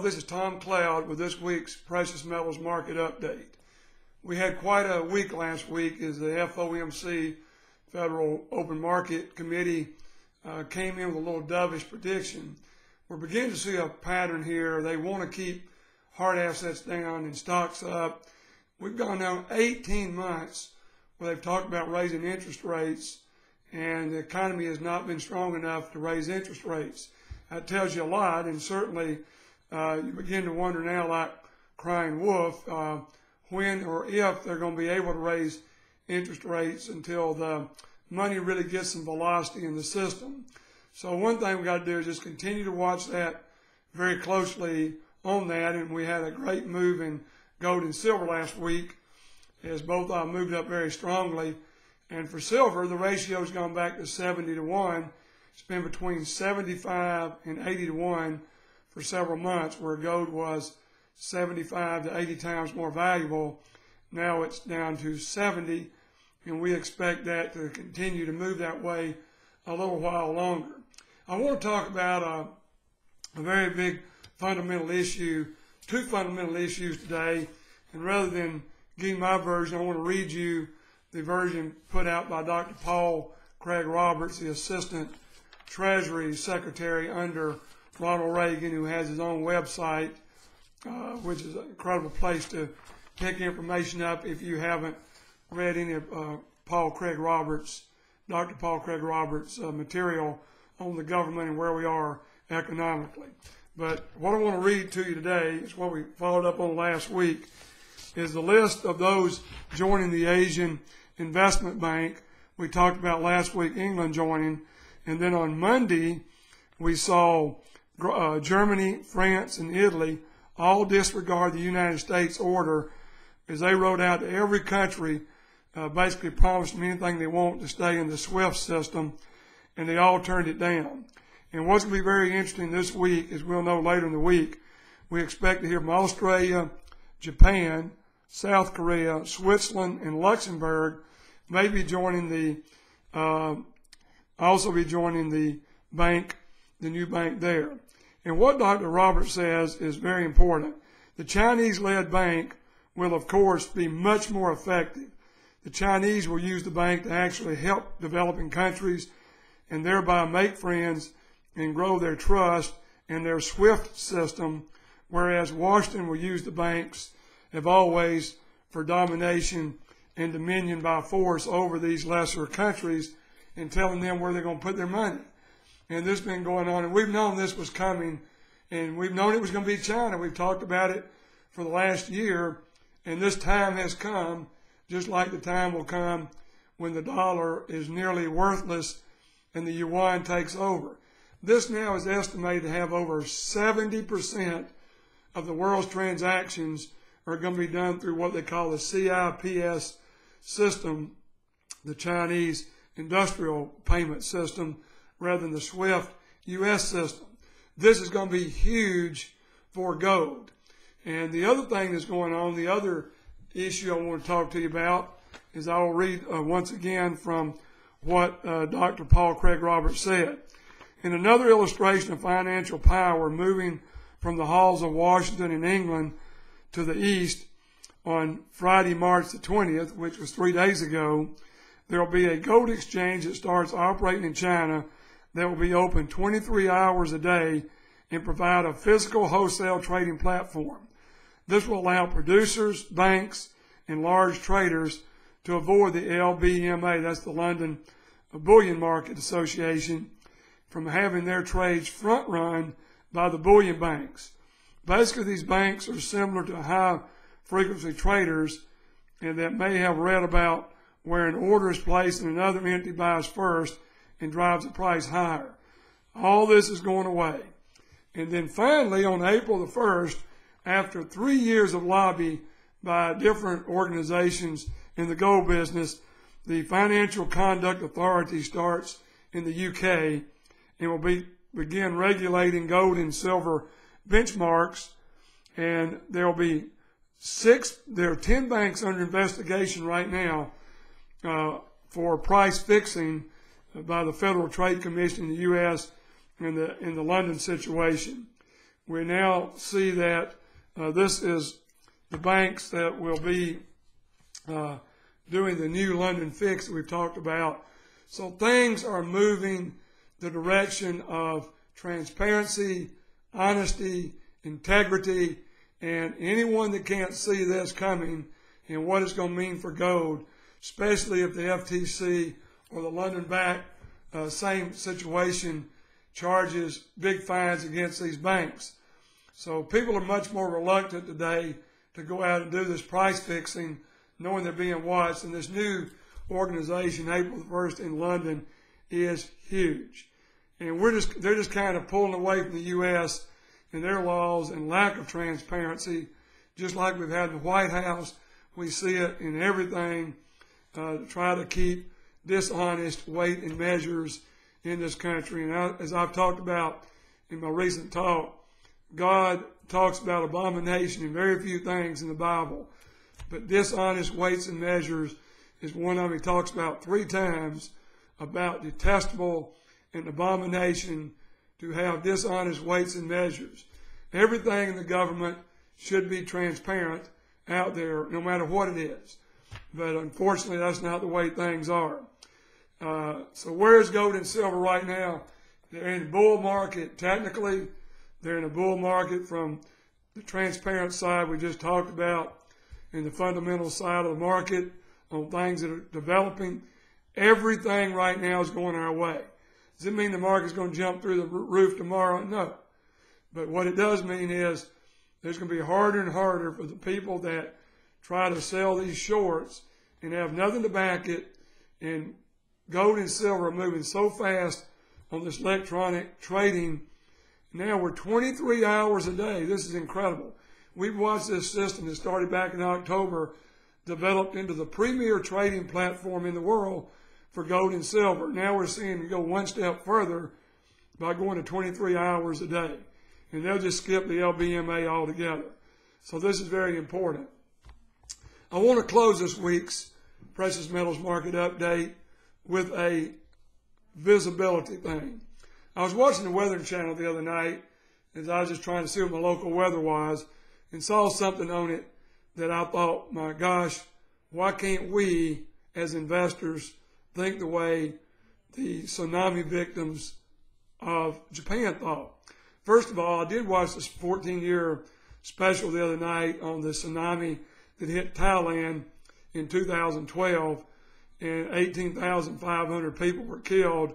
this is Tom Cloud with this week's Precious Metals Market Update. We had quite a week last week as the FOMC, Federal Open Market Committee, came in with a little dovish prediction. We're beginning to see a pattern here. They want to keep hard assets down and stocks up. We've gone down 18 months where they've talked about raising interest rates, and the economy has not been strong enough to raise interest rates. That tells you a lot, and certainly you begin to wonder now, like crying wolf, when or if they're going to be able to raise interest rates until the money really gets some velocity in the system. So one thing we got to do is just continue to watch that very closely on that, and we had a great move in gold and silver last week as both moved up very strongly. And for silver, the ratio's gone back to 70 to 1. It's been between 75 and 80 to 1 for several months, where gold was 75 to 80 times more valuable. Now it's down to 70, and we expect that to continue to move that way a little while longer. I want to talk about a very big fundamental issue, two fundamental issues today, and rather than giving my version, I want to read you the version put out by Dr. Paul Craig Roberts, the Assistant Treasury Secretary under Ronald Reagan, who has his own website, which is an incredible place to pick information up if you haven't read any of Dr. Paul Craig Roberts' material on the government and where we are economically. But what I want to read to you today is what we followed up on last week, is the list of those joining the Asian Investment Bank. We talked about last week England joining, and then on Monday we saw Germany, France, and Italy all disregard the United States order as they wrote out to every country, basically promised them anything they want to stay in the SWIFT system, and they all turned it down. And what's going to be very interesting this week, as we'll know later in the week, we expect to hear from Australia, Japan, South Korea, Switzerland, and Luxembourg may be joining the, also be joining the bank, the new bank there. And what Dr. Roberts says is very important. The Chinese-led bank will, of course, be much more effective. The Chinese will use the bank to actually help developing countries and thereby make friends and grow their trust in their SWIFT system, whereas Washington will use the banks, have always, for domination and dominion by force over these lesser countries and telling them where they're going to put their money. And this has been going on, and we've known this was coming, and we've known it was going to be China. We've talked about it for the last year, and this time has come, just like the time will come when the dollar is nearly worthless and the yuan takes over. This now is estimated to have over 70% of the world's transactions are going to be done through what they call the CIPS system, the Chinese industrial payment system, rather than the SWIFT U.S. system. This is going to be huge for gold. And the other thing that's going on, the other issue I want to talk to you about, is I will read once again from what Dr. Paul Craig Roberts said. In another illustration of financial power moving from the halls of Washington and England to the east, on Friday, March the 20th, which was 3 days ago, there will be a gold exchange that starts operating in China that will be open 23 hours a day and provide a physical wholesale trading platform. This will allow producers, banks, and large traders to avoid the LBMA, that's the London Bullion Market Association, from having their trades front-run by the bullion banks. Basically, these banks are similar to high-frequency traders, and that may have read about where an order is placed and another entity buys first and drives the price higher. All this is going away. And then finally, on April the 1st, after 3 years of lobby by different organizations in the gold business, the Financial Conduct Authority starts in the UK and will begin regulating gold and silver benchmarks. And there will be there are 10 banks under investigation right now for price fixing by the Federal Trade Commission in the U.S. in the London situation. we now see that this is the banks that will be doing the new London fix that we've talked about. So things are moving the direction of transparency, honesty, integrity, and anyone that can't see this coming and what it's going to mean for gold, especially if the FTC or the London Bank, same situation, charges big fines against these banks. So people are much more reluctant today to go out and do this price fixing, knowing they're being watched. And this new organization, April the 1st in London, is huge. And they're just kind of pulling away from the U.S. and their laws and lack of transparency, just like we've had in the White House. We see it in everything to try to keep dishonest weight and measures in this country. And as I've talked about in my recent talk, God talks about abomination in very few things in the Bible, but dishonest weights and measures is one of them. He talks about 3 times about detestable and abomination to have dishonest weights and measures. Everything in the government should be transparent out there, no matter what it is. But unfortunately, that's not the way things are. So where is gold and silver right now? They're in a bull market. Technically, they're in a bull market from the transparent side we just talked about and the fundamental side of the market on things that are developing. Everything right now is going our way. Does it mean the market's going to jump through the roof tomorrow? No. But what it does mean is there's going to be harder and harder for the people that try to sell these shorts and have nothing to back it. And gold and silver are moving so fast on this electronic trading. Now we're 23 hours a day. This is incredible. We've watched this system that started back in October, developed into the premier trading platform in the world for gold and silver. Now we're seeing it go one step further by going to 23 hours a day. And they'll just skip the LBMA altogether. So this is very important. I want to close this week's precious metals market update with a visibility thing. I was watching the Weather Channel the other night as I was just trying to see what my local weather was and saw something on it that I thought, my gosh, why can't we as investors think the way the tsunami victims of Japan thought? First of all, I did watch this 14-year special the other night on the tsunami that hit Thailand in 2012, and 18,500 people were killed,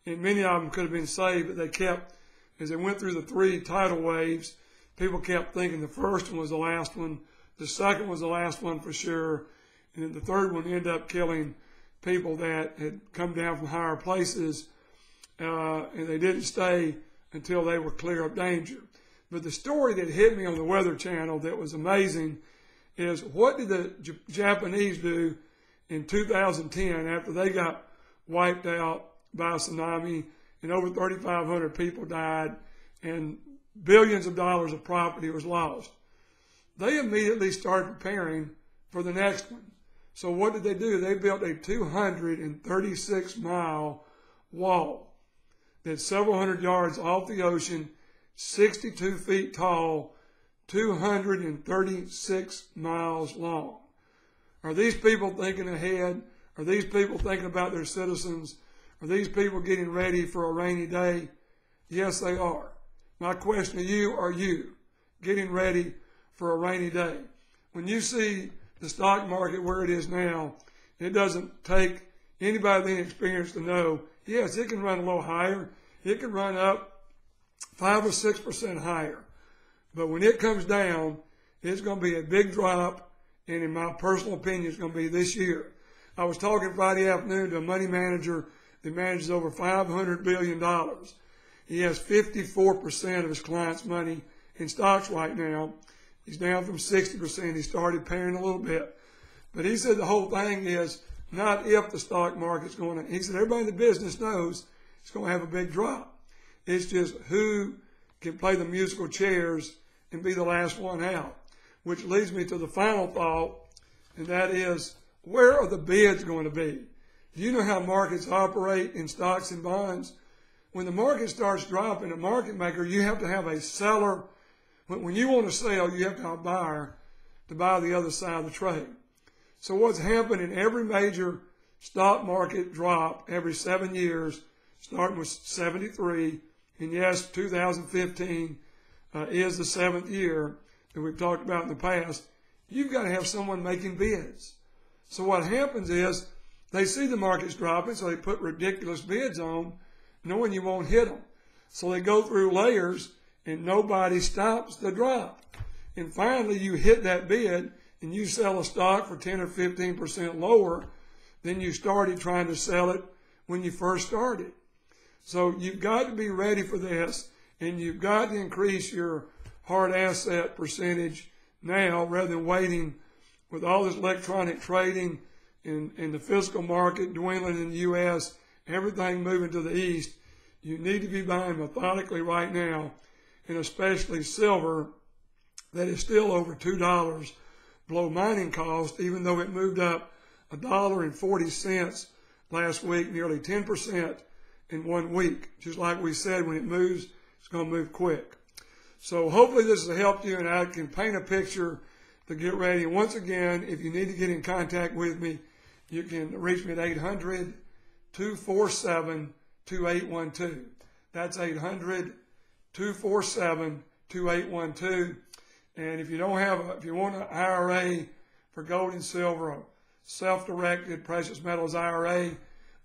and many of them could have been saved, but they kept, as they went through the 3 tidal waves, people kept thinking the first one was the last one, the second was the last one for sure, and then the third one ended up killing people that had come down from higher places, and they didn't stay until they were clear of danger. But the story that hit me on the Weather Channel that was amazing is, what did the Japanese do in 2010 after they got wiped out by a tsunami and over 3,500 people died and billions of dollars of property was lost? They immediately started preparing for the next one. So what did they do? They built a 236-mile wall that's several hundred yards off the ocean, 62 feet tall, 236 miles long. Are these people thinking ahead? Are these people thinking about their citizens? Are these people getting ready for a rainy day? Yes, they are. My question to you, are you getting ready for a rainy day? When you see the stock market where it is now, it doesn't take anybody with any experience to know, yes, it can run a little higher. It can run up 5 or 6% higher. But when it comes down, it's going to be a big drop, and in my personal opinion, it's going to be this year. I was talking Friday afternoon to a money manager that manages over $500 billion. He has 54% of his clients' money in stocks right now. He's down from 60%. He started pairing a little bit. But he said the whole thing is not if the stock market's going to. He said everybody in the business knows it's going to have a big drop. It's just who can play the musical chairs and be the last one out. Which leads me to the final thought, and that is, where are the bids going to be? Do you know how markets operate in stocks and bonds? When the market starts dropping, a market maker, you have to have a seller When you want to sell, you have to have a buyer to buy the other side of the trade. So what's happened in every major stock market drop every 7 years, starting with 73, and yes, 2015 is the 7th year that we've talked about in the past, you've got to have someone making bids. So what happens is they see the market's dropping, so they put ridiculous bids on, knowing you won't hit them. So they go through layers, and nobody stops the drop. And finally, you hit that bid, and you sell a stock for 10 or 15% lower than you started trying to sell it when you first started. So you've got to be ready for this, and you've got to increase your hard asset percentage now rather than waiting with all this electronic trading and the physical market dwindling in the U.S., everything moving to the east. You need to be buying methodically right now, and especially silver that is still over $2 below mining cost, even though it moved up $1.40 last week, nearly 10% in 1 week. Just like we said, when it moves, it's going to move quick. So hopefully this has helped you, and I can paint a picture to get ready. And once again, if you need to get in contact with me, you can reach me at 800-247-2812. That's 800-247-2812. And if you don't have if you want an IRA for gold and silver, a self-directed precious metals IRA,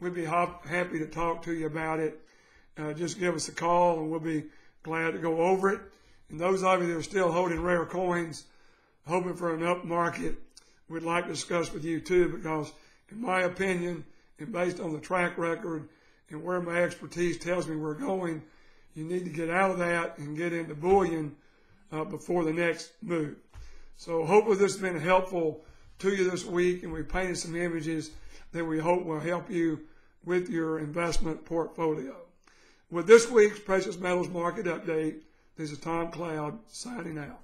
we'd be happy to talk to you about it. Just give us a call, and we'll be glad to go over it. And those of you that are still holding rare coins, hoping for an up market, we'd like to discuss with you too, because in my opinion, and based on the track record and where my expertise tells me we're going, you need to get out of that and get into bullion before the next move. So hopefully this has been helpful to you this week, and we painted some images that we hope will help you with your investment portfolio. With this week's Precious Metals Market Update, this is Tom Cloud signing out.